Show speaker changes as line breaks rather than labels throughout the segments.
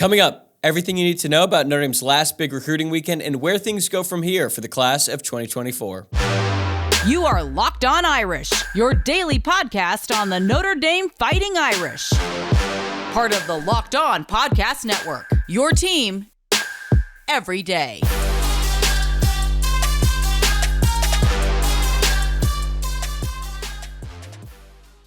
Coming up, everything you need to know about Notre Dame's last big recruiting weekend and where things go from here for the class of 2024.
You are Locked On Irish, your daily podcast on the Notre Dame Fighting Irish. Part of the Locked On Podcast Network, your team every day.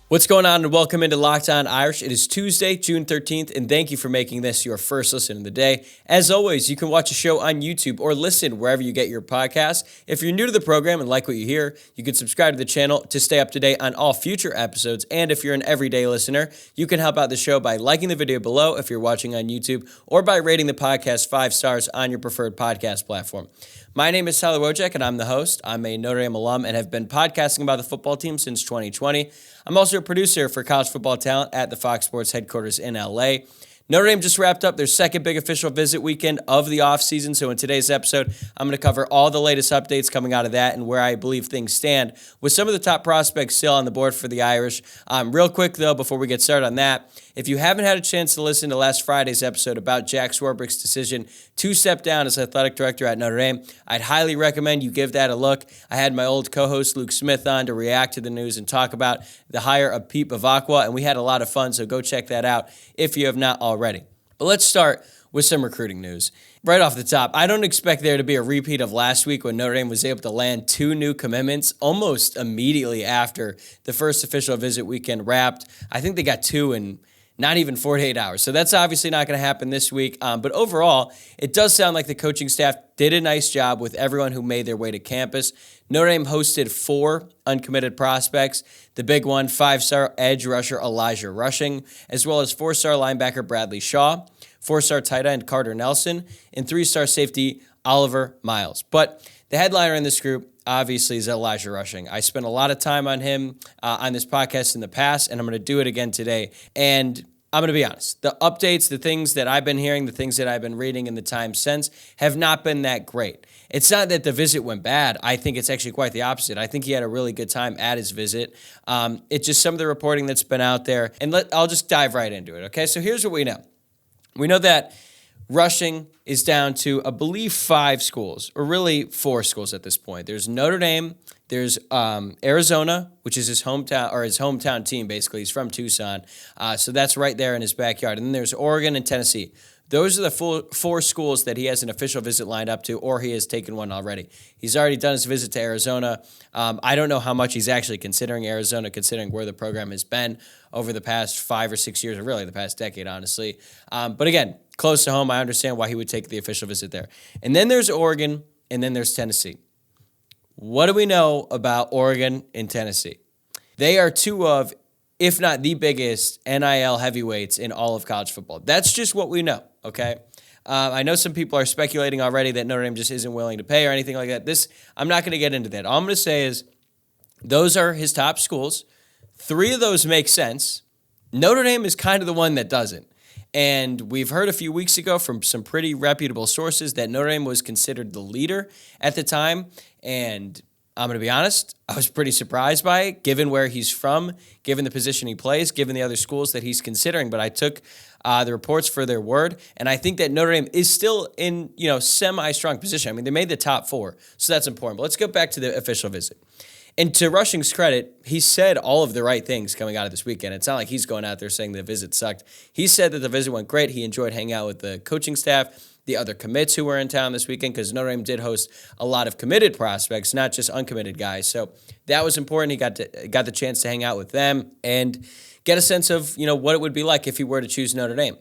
What's going on, and welcome into Locked On Irish. It is Tuesday, June 13th, and thank you for making this your first listen of the day. As always, you can watch the show on YouTube or listen wherever you get your podcasts. If you're new to the program and like what you hear, you can subscribe to the channel to stay up to date on all future episodes. And if you're an everyday listener, you can help out the show by liking the video below if you're watching on YouTube, or by rating the podcast 5 stars on your preferred podcast platform. My name is Tyler Wojciak, and I'm the host. I'm a Notre Dame alum and have been podcasting about the football team since 2020. I'm also a producer for College Football Talent at the Fox Sports headquarters in LA. Notre Dame just wrapped up their second big official visit weekend of the offseason, so in today's episode, I'm going to cover all the latest updates coming out of that and where I believe things stand with some of the top prospects still on the board for the Irish. Real quick, though, before we get started on that, if you haven't had a chance to listen to last Friday's episode about Jack Swarbrick's decision to step down as athletic director at Notre Dame, I'd highly recommend you give that a look. I had my old co-host Luke Smith on to react to the news and talk about the hire of Pete Bavacqua, and we had a lot of fun, so go check that out if you have not already. But let's start with some recruiting news. Right off the top, I don't expect there to be a repeat of last week when Notre Dame was able to land 2 new commitments almost immediately after the first official visit weekend wrapped. I think they got 2 in not even 48 hours. So that's obviously not going to happen this week. But overall, it does sound like the coaching staff did a nice job with everyone who made their way to campus. Notre Dame hosted 4 uncommitted prospects. The big one, 5-star edge rusher Elijah Rushing, as well as 4-star linebacker Bradley Shaw, 4-star tight end Carter Nelson, and 3-star safety Oliver Miles. But the headliner in this group, obviously, is Elijah Rushing. I spent a lot of time on him on this podcast in the past, and I'm going to do it again today. And I'm going to be honest, the updates, the things that I've been hearing, the things that I've been reading in the time since have not been that great. It's not that the visit went bad. I think it's actually quite the opposite. I think he had a really good time at his visit. It's just some of the reporting that's been out there. And I'll just dive right into it, okay? So here's what we know. We know that Rushing is down to, I believe, 5 schools, or really 4 schools at this point. There's Notre Dame, there's Arizona, which is his hometown team, basically. He's from Tucson, so that's right there in his backyard. And then there's Oregon and Tennessee. Those are the 4 schools that he has an official visit lined up to, or he has taken one already. He's already done his visit to Arizona. I don't know how much he's actually considering Arizona, considering where the program has been over the past 5 or 6 years, or really the past decade, honestly. But again, close to home, I understand why he would take the official visit there. And then there's Oregon, and then there's Tennessee. What do we know about Oregon and Tennessee? They are 2 of, if not the biggest, NIL heavyweights in all of college football. That's just what we know, okay? I know some people are speculating already that Notre Dame just isn't willing to pay or anything like that. I'm not going to get into that. All I'm going to say is those are his top schools. 3 of those make sense. Notre Dame is kind of the one that doesn't. And we've heard a few weeks ago from some pretty reputable sources that Notre Dame was considered the leader at the time. And I'm going to be honest, I was pretty surprised by it, given where he's from, given the position he plays, given the other schools that he's considering. But I took the reports for their word, and I think that Notre Dame is still in, semi-strong position. I mean, they made the top 4, so that's important. But let's go back to the official visit. And to Rushing's credit, he said all of the right things coming out of this weekend. It's not like he's going out there saying the visit sucked. He said that the visit went great. He enjoyed hanging out with the coaching staff, the other commits who were in town this weekend, because Notre Dame did host a lot of committed prospects, not just uncommitted guys. So that was important. He got the chance to hang out with them and get a sense of, what it would be like if he were to choose Notre Dame.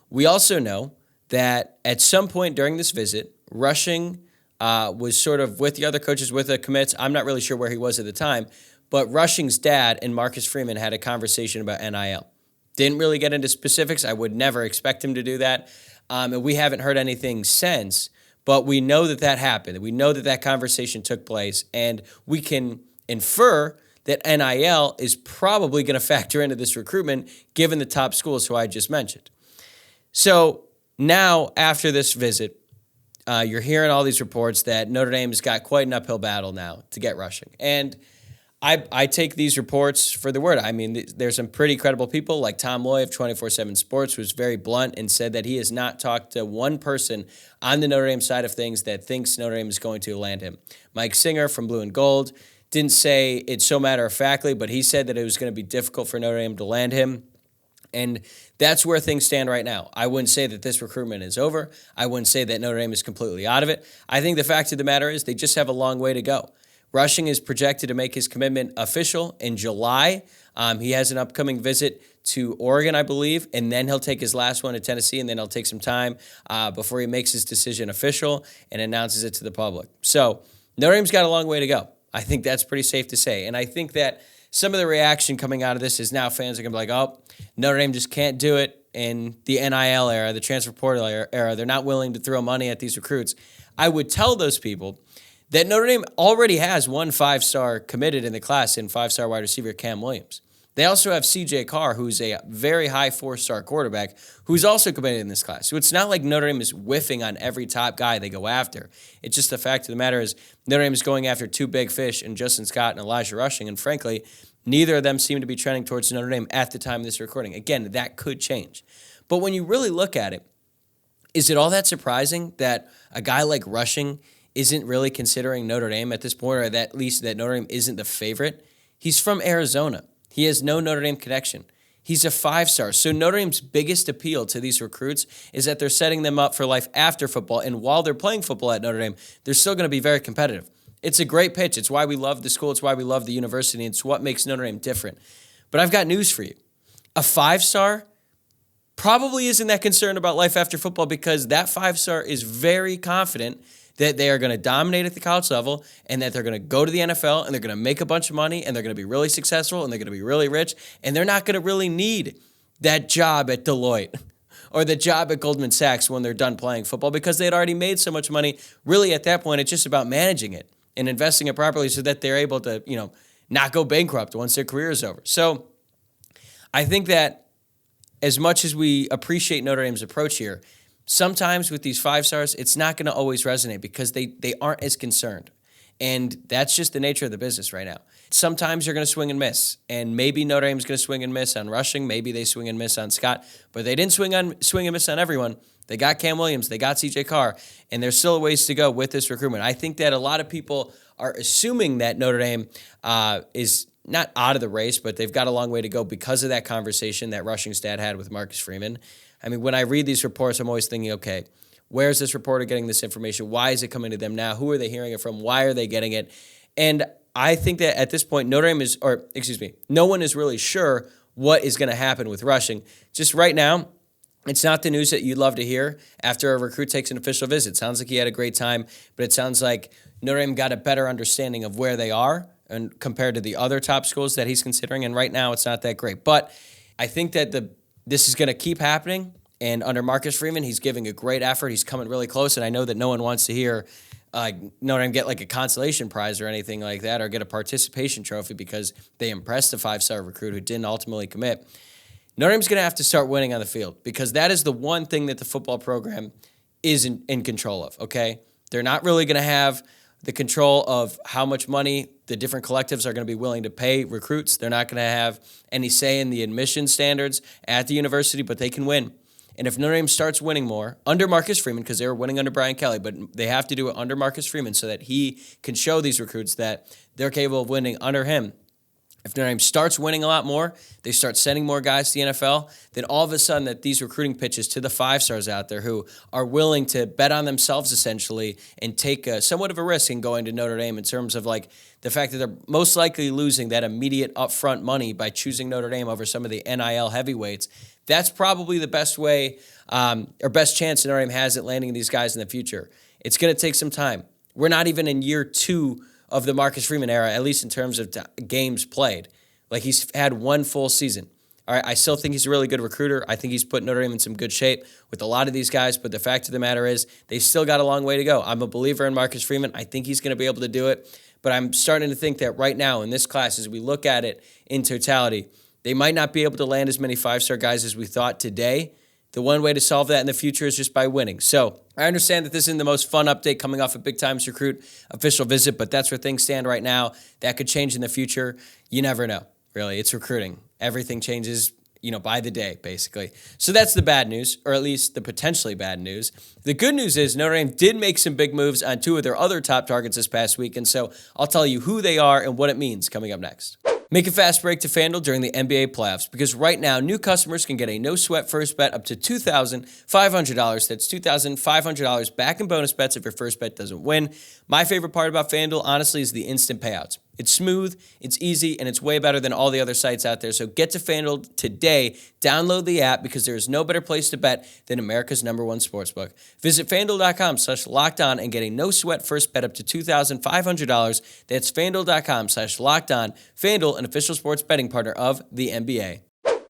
We also know that at some point during this visit, Rushing was sort of with the other coaches, with the commits. I'm not really sure where he was at the time, but Rushing's dad and Marcus Freeman had a conversation about NIL. Didn't really get into specifics. I would never expect him to do that. And we haven't heard anything since, but we know that happened. We know that conversation took place, and we can infer that NIL is probably going to factor into this recruitment given the top schools who I just mentioned. So now, after this visit, you're hearing all these reports that Notre Dame has got quite an uphill battle now to get Rushing. And I take these reports for the word. I mean, there's some pretty credible people like Tom Loy of 24/7 Sports, who's very blunt and said that he has not talked to one person on the Notre Dame side of things that thinks Notre Dame is going to land him. Mike Singer from Blue and Gold didn't say it so matter-of-factly, but he said that it was going to be difficult for Notre Dame to land him. And that's where things stand right now. I wouldn't say that this recruitment is over. I wouldn't say that Notre Dame is completely out of it. I think the fact of the matter is they just have a long way to go. Rushing is projected to make his commitment official in July. He has an upcoming visit to Oregon, I believe, and then he'll take his last one to Tennessee, and then he'll take some time before he makes his decision official and announces it to the public. So Notre Dame's got a long way to go. I think that's pretty safe to say. And I think that some of the reaction coming out of this is now fans are going to be like, oh, Notre Dame just can't do it in the NIL era, the transfer portal era. They're not willing to throw money at these recruits. I would tell those people that Notre Dame already has one 5-star committed in the class in 5-star wide receiver Cam Williams. They also have C.J. Carr, who's a very high 4-star quarterback, who's also committed in this class. So it's not like Notre Dame is whiffing on every top guy they go after. It's just the fact of the matter is Notre Dame is going after two big fish in Justin Scott and Elijah Rushing, and frankly, neither of them seem to be trending towards Notre Dame at the time of this recording. Again, that could change. But when you really look at it, is it all that surprising that a guy like Rushing isn't really considering Notre Dame at this point, or that at least that Notre Dame isn't the favorite? He's from Arizona. He has no Notre Dame connection. He's a 5-star. So Notre Dame's biggest appeal to these recruits is that they're setting them up for life after football, and while they're playing football at Notre Dame, they're still going to be very competitive. It's a great pitch. It's why we love the school. It's why we love the university. It's what makes Notre Dame different. But I've got news for you. A 5-star probably isn't that concerned about life after football, because that 5-star is very confident that they are going to dominate at the college level and that they're going to go to the NFL and they're going to make a bunch of money and they're going to be really successful and they're going to be really rich, and they're not going to really need that job at Deloitte or the job at Goldman Sachs when they're done playing football, because they had already made so much money. Really, at that point, it's just about managing it and investing it properly so that they're able to, not go bankrupt once their career is over. So I think that as much as we appreciate Notre Dame's approach here, sometimes with these 5-stars, it's not going to always resonate because they aren't as concerned. And that's just the nature of the business right now. Sometimes you're going to swing and miss. And maybe Notre Dame's going to swing and miss on Rushing. Maybe they swing and miss on Scott. But they didn't swing and miss on everyone. They got Cam Williams. They got C.J. Carr. And there's still a ways to go with this recruitment. I think that a lot of people are assuming that Notre Dame is not out of the race, but they've got a long way to go because of that conversation that Rushing's dad had with Marcus Freeman. I mean, when I read these reports, I'm always thinking, okay, where's this reporter getting this information? Why is it coming to them now? Who are they hearing it from? Why are they getting it? And I think that at this point, no one is really sure what is going to happen with Rushing. Just right now, it's not the news that you'd love to hear after a recruit takes an official visit. It sounds like he had a great time, but it sounds like Notre Dame got a better understanding of where they are and compared to the other top schools that he's considering. And right now, it's not that great. But I think that this is going to keep happening, and under Marcus Freeman, he's giving a great effort. He's coming really close, and I know that no one wants to hear Notre Dame get like a consolation prize or anything like that, or get a participation trophy because they impressed a 5-star recruit who didn't ultimately commit. Notre Dame's going to have to start winning on the field, because that is the one thing that the football program is in control of, okay? They're not really going to have the control of how much money the different collectives are going to be willing to pay recruits. They're not going to have any say in the admission standards at the university, but they can win. And if Notre Dame starts winning more under Marcus Freeman, because they were winning under Brian Kelly, but they have to do it under Marcus Freeman so that he can show these recruits that they're capable of winning under him. If Notre Dame starts winning a lot more, they start sending more guys to the NFL, then all of a sudden that these recruiting pitches to the 5-stars out there who are willing to bet on themselves essentially and take somewhat of a risk in going to Notre Dame in terms of like the fact that they're most likely losing that immediate upfront money by choosing Notre Dame over some of the NIL heavyweights, that's probably the best way or best chance Notre Dame has at landing these guys in the future. It's going to take some time. We're not even in year 2 of the Marcus Freeman era, at least in terms of games played. Like, he's had one full season. All right, I still think he's a really good recruiter. I think he's put Notre Dame in some good shape with a lot of these guys, but the fact of the matter is they've still got a long way to go. I'm a believer in Marcus Freeman. I think he's going to be able to do it, but I'm starting to think that right now in this class, as we look at it in totality, they might not be able to land as many 5-star guys as we thought today. the one way to solve that in the future is just by winning. So I understand that this isn't the most fun update coming off a Big Times Recruit official visit, but that's where things stand right now. That could change in the future. You never know, really. It's recruiting. Everything changes, by the day, basically. So that's the bad news, or at least the potentially bad news. The good news is Notre Dame did make some big moves on two of their other top targets this past week, and so I'll tell you who they are and what it means coming up next. Make a fast break to FanDuel during the NBA playoffs because right now, new customers can get a no-sweat first bet up to $2,500. That's $2,500 back in bonus bets if your first bet doesn't win. My favorite part about FanDuel, honestly, is the instant payouts. It's smooth, it's easy, and it's way better than all the other sites out there. So get to FanDuel today. Download the app because there is no better place to bet than America's #1 sportsbook. Visit FanDuel.com/lockedon and get a no-sweat first bet up to $2,500. That's FanDuel.com/lockedon. FanDuel, an official sports betting partner of the NBA.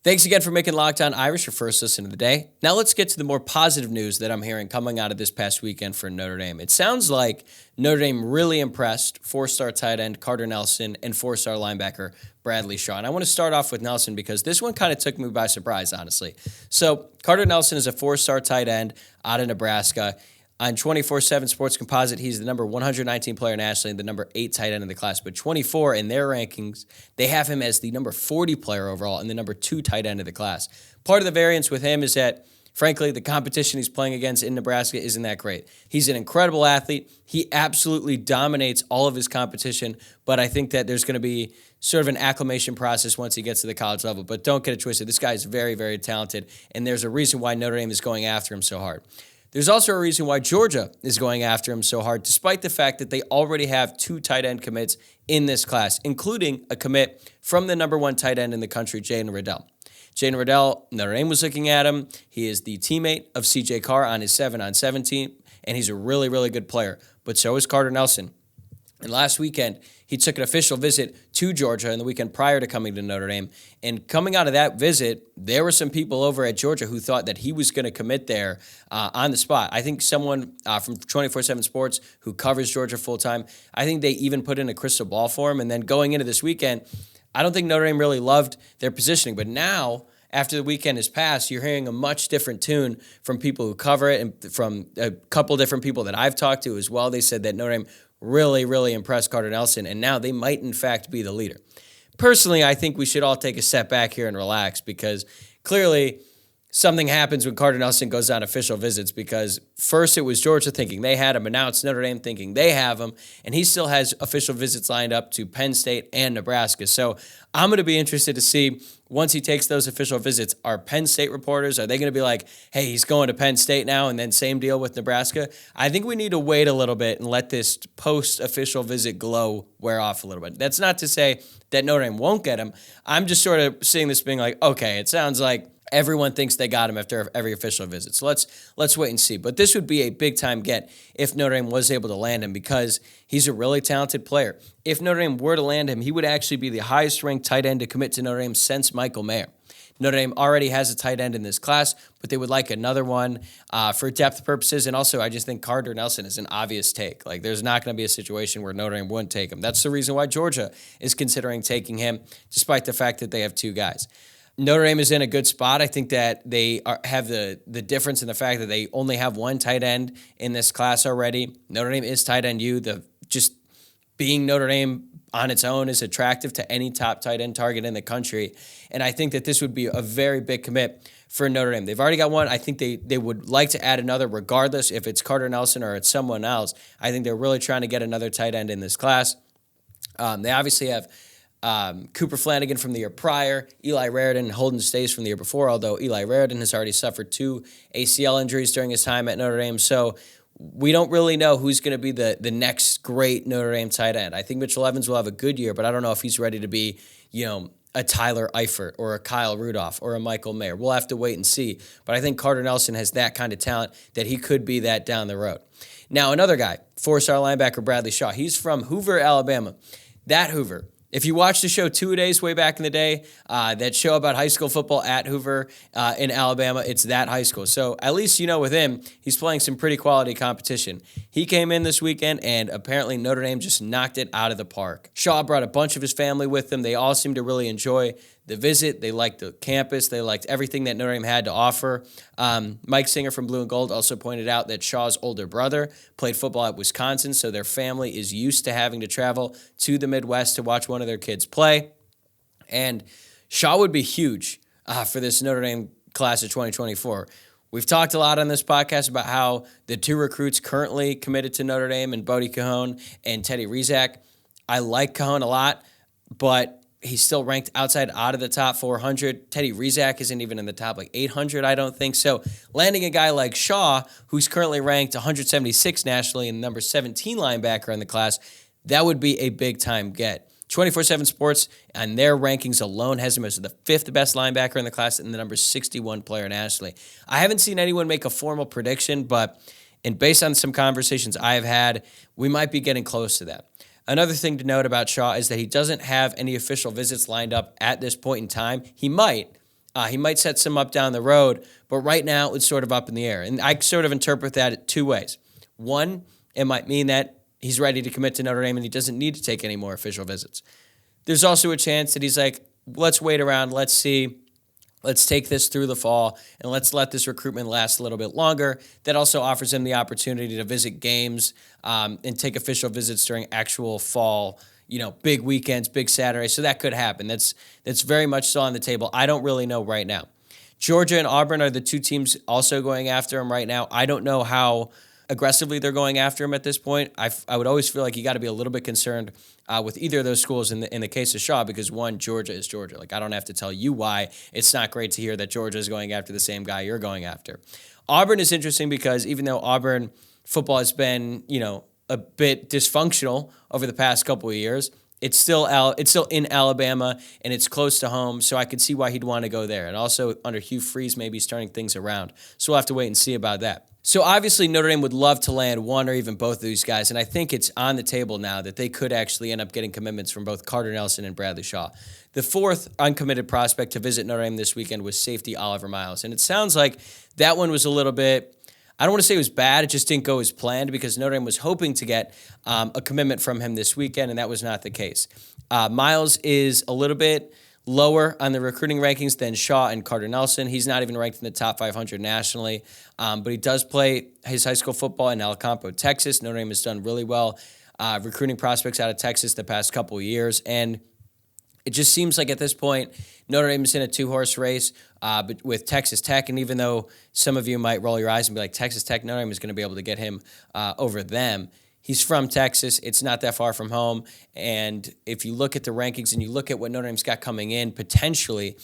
Thanks again for making Locked On Irish your first listen of the day. Now let's get to the more positive news that I'm hearing coming out of this past weekend for Notre Dame. It sounds like Notre Dame really impressed four-star tight end Carter Nelson and four-star linebacker Bradley Shaw. And I want to start off with Nelson because this one kind of took me by surprise, honestly. So Carter Nelson is a four-star tight end out of Nebraska. On 24/7 Sports Composite, he's the number 119 player nationally and the number 8 tight end in the class. But 24 in their rankings, they have him as the number 40 player overall and the number 2 tight end of the class. Part of the variance with him is that, frankly, the competition he's playing against in Nebraska isn't that great. He's an incredible athlete. He absolutely dominates all of his competition, but I think that there's going to be sort of an acclimation process once he gets to the college level. But don't get it twisted. This guy is very, very talented, and there's a reason why Notre Dame is going after him so hard. There's also a reason why Georgia is going after him so hard, despite the fact that they already have 2 tight end commits in this class, including a commit from the number 1 tight end in the country, Jaden Riddell. Jaden Riddell, Notre Dame was looking at him. He is the teammate of C.J. Carr on his 7-on-7 team, and he's a really, really good player. But so is Carter Nelson. And last weekend, he took an official visit to Georgia in the weekend prior to coming to Notre Dame. And coming out of that visit, there were some people over at Georgia who thought that he was going to commit there on the spot. I think someone from 24/7 Sports who covers Georgia full-time, I think they even put in a crystal ball for him. And then going into this weekend, I don't think Notre Dame really loved their positioning. But now, after the weekend has passed, you're hearing a much different tune from people who cover it and from a couple different people that I've talked to as well. They said that Notre Dame really, really impressed Carter Nelson, and now they might, in fact, be the leader. Personally, I think we should all take a step back here and relax because clearly something happens when Carter Nelson goes on official visits because first it was Georgia thinking they had him, and now it's Notre Dame thinking they have him, and he still has official visits lined up to Penn State and Nebraska. So I'm going to be interested to see once he takes those official visits, are Penn State reporters, are they going to be like, hey, he's going to Penn State now, and then same deal with Nebraska? I think we need to wait a little bit and let this post-official visit glow wear off a little bit. That's not to say that Notre Dame won't get him. I'm just sort of seeing this being like, okay, it sounds like everyone thinks they got him after every official visit. So let's wait and see. But this would be a big-time get if Notre Dame was able to land him because he's a really talented player. If Notre Dame were to land him, he would actually be the highest-ranked tight end to commit to Notre Dame since Michael Mayer. Notre Dame already has a tight end in this class, but they would like another one for depth purposes. And also, I just think Carter Nelson is an obvious take. Like, there's not going to be a situation where Notre Dame wouldn't take him. That's the reason why Georgia is considering taking him, despite the fact that they have 2 guys. Notre Dame is in a good spot. I think that they have the difference in the fact that they only have 1 tight end in this class already. Notre Dame is tight end U. Just being Notre Dame on its own is attractive to any top tight end target in the country. And I think that this would be a very big commit for Notre Dame. They've already got 1. I think they would like to add another regardless if it's Carter Nelson or it's someone else. I think they're really trying to get another tight end in this class. They obviously have Cooper Flanagan from the year prior, Eli Raridan, and Holden Stace from the year before, although Eli Raridan has already suffered 2 ACL injuries during his time at Notre Dame. So we don't really know who's going to be the next great Notre Dame tight end. I think Mitchell Evans will have a good year, but I don't know if he's ready to be, a Tyler Eifert or a Kyle Rudolph or a Michael Mayer. We'll have to wait and see. But I think Carter Nelson has that kind of talent that he could be that down the road. Now, another guy, 4-star linebacker Bradley Shaw. He's from Hoover, Alabama. That Hoover. If you watched the show 2 Days way back in the day, that show about high school football at Hoover in Alabama, it's that high school. So at least with him, he's playing some pretty quality competition. He came in this weekend, and apparently Notre Dame just knocked it out of the park. Shaw brought a bunch of his family with him. They all seem to really enjoy the visit. They liked the campus. They liked everything that Notre Dame had to offer. Mike Singer from Blue and Gold also pointed out that Shaw's older brother played football at Wisconsin, so their family is used to having to travel to the Midwest to watch one of their kids play. And Shaw would be huge for this Notre Dame class of 2024. We've talked a lot on this podcast about how the two recruits currently committed to Notre Dame and Bodie Cajon and Teddy Rizak. I like Cajon a lot, but he's still ranked out of the top 400. Teddy Rizak isn't even in the top 800, I don't think. So landing a guy like Shaw, who's currently ranked 176 nationally and number 17 linebacker in the class, that would be a big-time get. 24/7 Sports, on their rankings alone, has him as the 5th best linebacker in the class and the number 61 player nationally. I haven't seen anyone make a formal prediction, and based on some conversations I have had, we might be getting close to that. Another thing to note about Shaw is that he doesn't have any official visits lined up at this point in time. He might set some up down the road, but right now it's sort of up in the air. And I sort of interpret that two ways. One, it might mean that he's ready to commit to Notre Dame and he doesn't need to take any more official visits. There's also a chance that he's like, let's wait around, let's see, let's take this through the fall, and let's let this recruitment last a little bit longer. That also offers him the opportunity to visit games and take official visits during actual fall, big weekends, big Saturdays. So that could happen. That's very much still on the table. I don't really know right now. Georgia and Auburn are the two teams also going after him right now. I don't know how aggressively they're going after him at this point. I would always feel like you got to be a little bit concerned with either of those schools in the case of Shaw, because one, Georgia is Georgia. I don't have to tell you why it's not great to hear that Georgia is going after the same guy you're going after. Auburn is interesting because even though Auburn football has been, a bit dysfunctional over the past couple of years, it's still in Alabama and it's close to home, so I could see why he'd want to go there. And also under Hugh Freeze, maybe turning things around. So we'll have to wait and see about that. So obviously Notre Dame would love to land one or even both of these guys, and I think it's on the table now that they could actually end up getting commitments from both Carter Nelson and Bradley Shaw. The fourth uncommitted prospect to visit Notre Dame this weekend was safety Oliver Miles, and it sounds like that one was a little bit, I don't want to say it was bad, it just didn't go as planned because Notre Dame was hoping to get a commitment from him this weekend, and that was not the case. Miles is a little bit lower on the recruiting rankings than Shaw and Carter Nelson. He's not even ranked in the top 500 nationally, but he does play his high school football in El Campo, Texas. Notre Dame has done really well recruiting prospects out of Texas the past couple of years, and it just seems like at this point, Notre Dame is in a two-horse race but with Texas Tech, and even though some of you might roll your eyes and be like, Texas Tech, Notre Dame is going to be able to get him over them. He's from Texas. It's not that far from home. And if you look at the rankings and you look at what Notre Dame's got coming in potentially,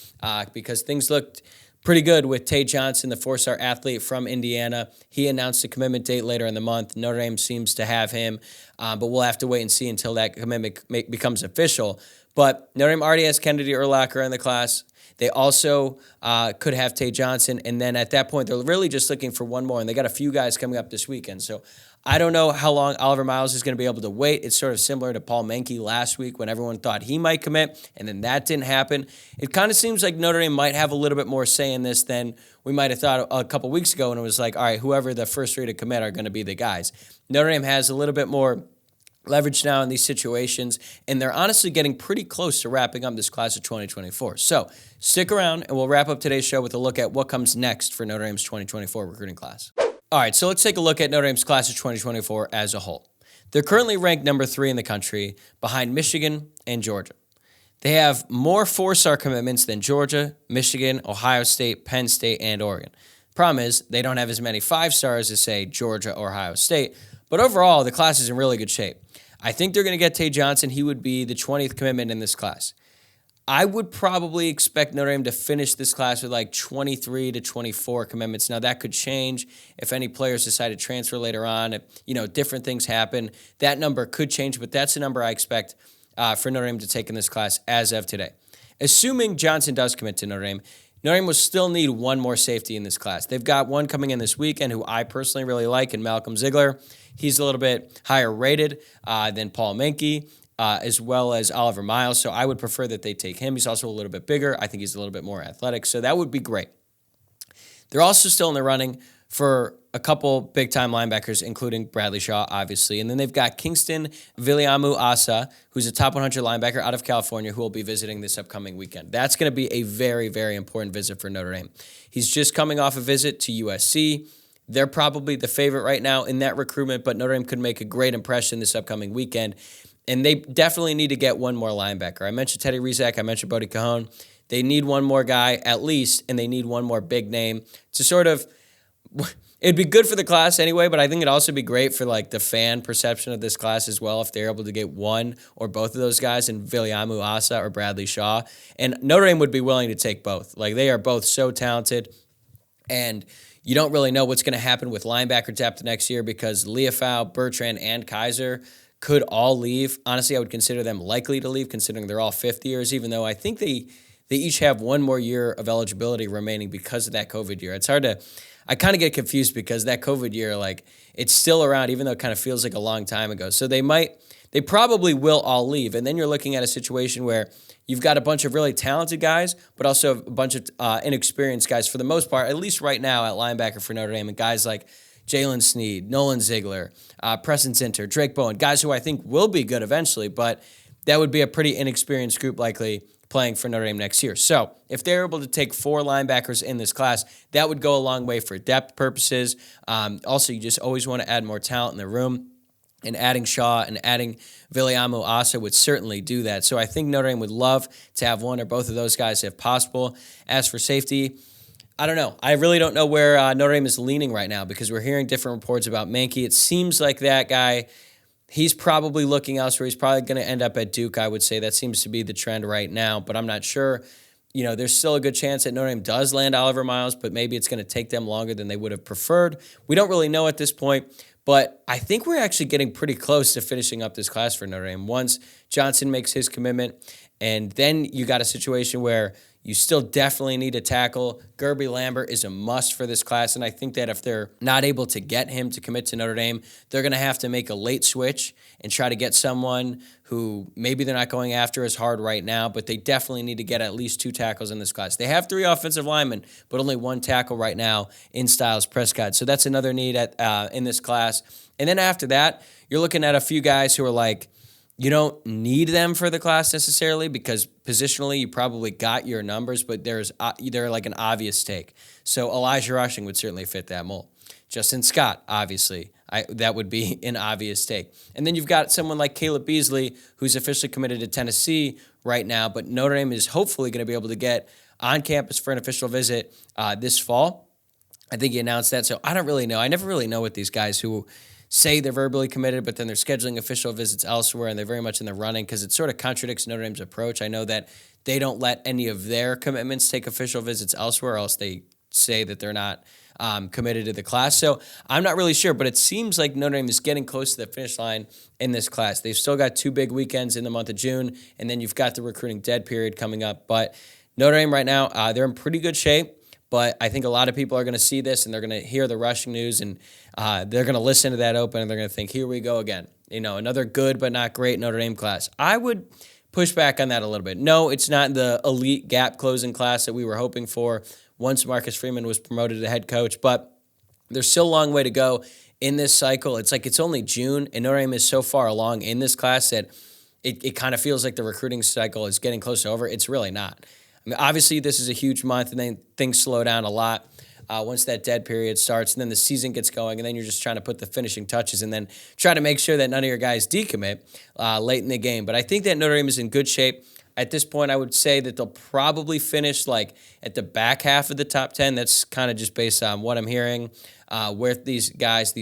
because things looked pretty good with Tay Johnson, the four-star athlete from Indiana. He announced a commitment date later in the month. Notre Dame seems to have him, but we'll have to wait and see until that commitment becomes official. But Notre Dame already has Kennedy Urlacher in the class. They also could have Tay Johnson, and then at that point, they're really just looking for one more, and they got a few guys coming up this weekend. So I don't know how long Oliver Miles is going to be able to wait. It's sort of similar to Paul Menke last week when everyone thought he might commit, and then that didn't happen. It kind of seems like Notre Dame might have a little bit more say in this than we might have thought a couple weeks ago, and it was like, all right, whoever the first three to commit are going to be the guys. Notre Dame has a little bit more leverage now in these situations, and they're honestly getting pretty close to wrapping up this class of 2024. So stick around, and we'll wrap up today's show with a look at what comes next for Notre Dame's 2024 recruiting class. All right, so let's take a look at Notre Dame's class of 2024 as a whole. They're currently ranked number 3 in the country behind Michigan and Georgia. They have more four-star commitments than Georgia, Michigan, Ohio State, Penn State, and Oregon. Problem is, they don't have as many 5-stars as, say, Georgia or Ohio State, but overall, the class is in really good shape. I think they're going to get Tay Johnson. He would be the 20th commitment in this class. I would probably expect Notre Dame to finish this class with like 23 to 24 commitments. Now, that could change if any players decide to transfer later on. If, different things happen. That number could change, but that's the number I expect for Notre Dame to take in this class as of today. Assuming Johnson does commit to Notre Dame will still need one more safety in this class. They've got one coming in this weekend who I personally really like, in Malcolm Ziegler. He's a little bit higher rated than Paul Menke, as well as Oliver Miles, so I would prefer that they take him. He's also a little bit bigger. I think he's a little bit more athletic, so that would be great. They're also still in the running for a couple big-time linebackers, including Bradley Shaw, obviously. And then they've got Kingston Viliamu Asa, who's a top 100 linebacker out of California, who will be visiting this upcoming weekend. That's going to be a very, very important visit for Notre Dame. He's just coming off a visit to USC. They're probably the favorite right now in that recruitment, but Notre Dame could make a great impression this upcoming weekend. And they definitely need to get one more linebacker. I mentioned Teddy Rizak. I mentioned Bodie Cajon. They need one more guy at least, and they need one more big name to sort of – it'd be good for the class anyway, but I think it'd also be great for like the fan perception of this class as well if they're able to get one or both of those guys in Viliamu Asa or Bradley Shaw. And Notre Dame would be willing to take both. Like they are both so talented, and you don't really know what's going to happen with linebacker depth next year because Leofau, Bertrand, and Kaiser could all leave. Honestly, I would consider them likely to leave considering they're all fifth years, even though I think they each have one more year of eligibility remaining because of that COVID year. It's hard to – I kind of get confused because that COVID year, like, it's still around, even though it kind of feels like a long time ago. So they probably will all leave. And then you're looking at a situation where you've got a bunch of really talented guys, but also a bunch of inexperienced guys for the most part, at least right now at linebacker for Notre Dame, and guys like Jalen Sneed, Nolan Ziegler, Preston Zinter, Drake Bowen, guys who I think will be good eventually, but that would be a pretty inexperienced group likely playing for Notre Dame next year. So if they're able to take 4 linebackers in this class, that would go a long way for depth purposes. Also, you just always want to add more talent in the room, and adding Shaw and adding Viliamu Asa would certainly do that. So I think Notre Dame would love to have one or both of those guys if possible. As for safety, I don't know. I really don't know where Notre Dame is leaning right now because we're hearing different reports about Mankey. It seems like that guy, he's probably looking elsewhere. He's probably going to end up at Duke, I would say. That seems to be the trend right now, but I'm not sure. You know, there's still a good chance that Notre Dame does land Oliver Miles, but maybe it's going to take them longer than they would have preferred. We don't really know at this point, but I think we're actually getting pretty close to finishing up this class for Notre Dame. Once Johnson makes his commitment, and then you got a situation where you still definitely need a tackle. Gerby Lambert is a must for this class, and I think that if they're not able to get him to commit to Notre Dame, they're going to have to make a late switch and try to get someone who maybe they're not going after as hard right now, but they definitely need to get at least 2 tackles in this class. They have 3 offensive linemen, but only 1 tackle right now in Styles Prescott. So that's another need in this class. And then after that, you're looking at a few guys who are like, you don't need them for the class necessarily because positionally you probably got your numbers, but they're like an obvious take. So Elijah Rushing would certainly fit that mold. Justin Scott, obviously, that would be an obvious take. And then you've got someone like Caleb Beasley, who's officially committed to Tennessee right now, but Notre Dame is hopefully going to be able to get on campus for an official visit this fall. I think he announced that, so I don't really know. I never really know what these guys who say they're verbally committed, but then they're scheduling official visits elsewhere, and they're very much in the running because it sort of contradicts Notre Dame's approach. I know that they don't let any of their commitments take official visits elsewhere, or else they say that they're not committed to the class. So I'm not really sure, but it seems like Notre Dame is getting close to the finish line in this class. They've still got 2 big weekends in the month of June, and then you've got the recruiting dead period coming up. But Notre Dame right now, they're in pretty good shape. But I think a lot of people are going to see this and they're going to hear the rushing news and they're going to listen to that open and they're going to think, here we go again. You know, another good but not great Notre Dame class. I would push back on that a little bit. No, it's not the elite gap closing class that we were hoping for once Marcus Freeman was promoted to head coach. But there's still a long way to go in this cycle. It's like it's only June and Notre Dame is so far along in this class that it kind of feels like the recruiting cycle is getting close to over. It's really not. I mean, obviously, this is a huge month, and then things slow down a lot once that dead period starts, and then the season gets going, and then you're just trying to put the finishing touches and then try to make sure that none of your guys decommit late in the game. But I think that Notre Dame is in good shape. At this point, I would say that they'll probably finish like at the back half of the top 10. That's kind of just based on what I'm hearing, where these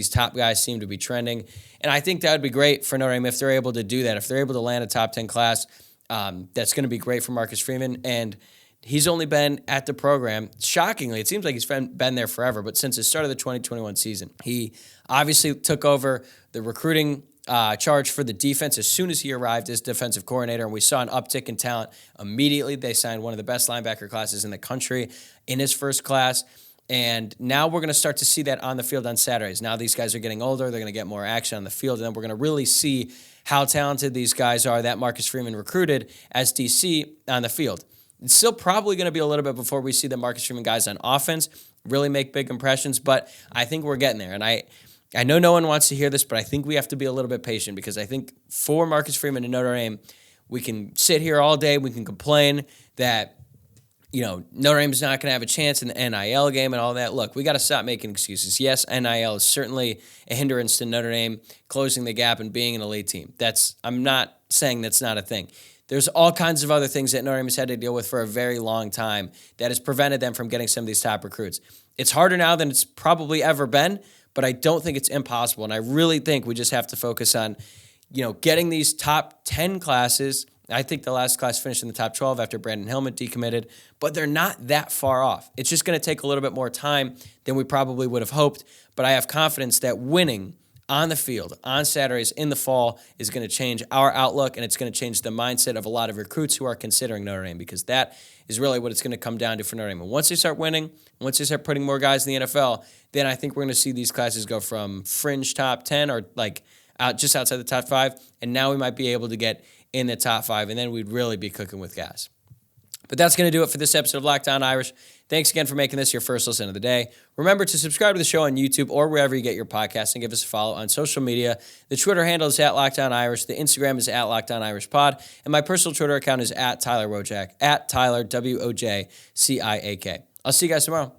top guys seem to be trending. And I think that would be great for Notre Dame if they're able to do that. If they're able to land a top 10 class, that's going to be great for Marcus Freeman. And he's only been at the program, shockingly, it seems like he's been there forever, but since the start of the 2021 season. He obviously took over the recruiting charge for the defense as soon as he arrived as defensive coordinator, and we saw an uptick in talent immediately. They signed one of the best linebacker classes in the country in his first class, and now we're going to start to see that on the field on Saturdays. Now these guys are getting older. They're going to get more action on the field, and then we're going to really see how talented these guys are that Marcus Freeman recruited as DC on the field. It's still probably going to be a little bit before we see the Marcus Freeman guys on offense, really make big impressions, but I think we're getting there. And I know no one wants to hear this, but I think we have to be a little bit patient because I think for Marcus Freeman and Notre Dame, we can sit here all day, we can complain that Notre Dame's not going to have a chance in the NIL game and all that. Look, we got to stop making excuses. Yes, NIL is certainly a hindrance to Notre Dame closing the gap and being an elite team. I'm not saying that's not a thing. There's all kinds of other things that Notre Dame has had to deal with for a very long time that has prevented them from getting some of these top recruits. It's harder now than it's probably ever been, but I don't think it's impossible. And I really think we just have to focus on, getting these top 10 classes. I think the last class finished in the top 12 after Brandon Hillman decommitted, but they're not that far off. It's just going to take a little bit more time than we probably would have hoped, but I have confidence that winning on the field on Saturdays in the fall is going to change our outlook, and it's going to change the mindset of a lot of recruits who are considering Notre Dame, because that is really what it's going to come down to for Notre Dame. And once they start winning, once they start putting more guys in the NFL, then I think we're going to see these classes go from fringe top 10 or just outside the top 5, and now we might be able to get in the top 5, and then we'd really be cooking with gas. But that's going to do it for this episode of Locked On Irish. Thanks again for making this your first listen of the day. Remember to subscribe to the show on YouTube or wherever you get your podcasts, and give us a follow on social media. The Twitter handle is @LockedOnIrish. The Instagram is @LockedOnIrishPod. And my personal Twitter account is @Tyler Wojciak, @Tyler, Wojciak. I'll see you guys tomorrow.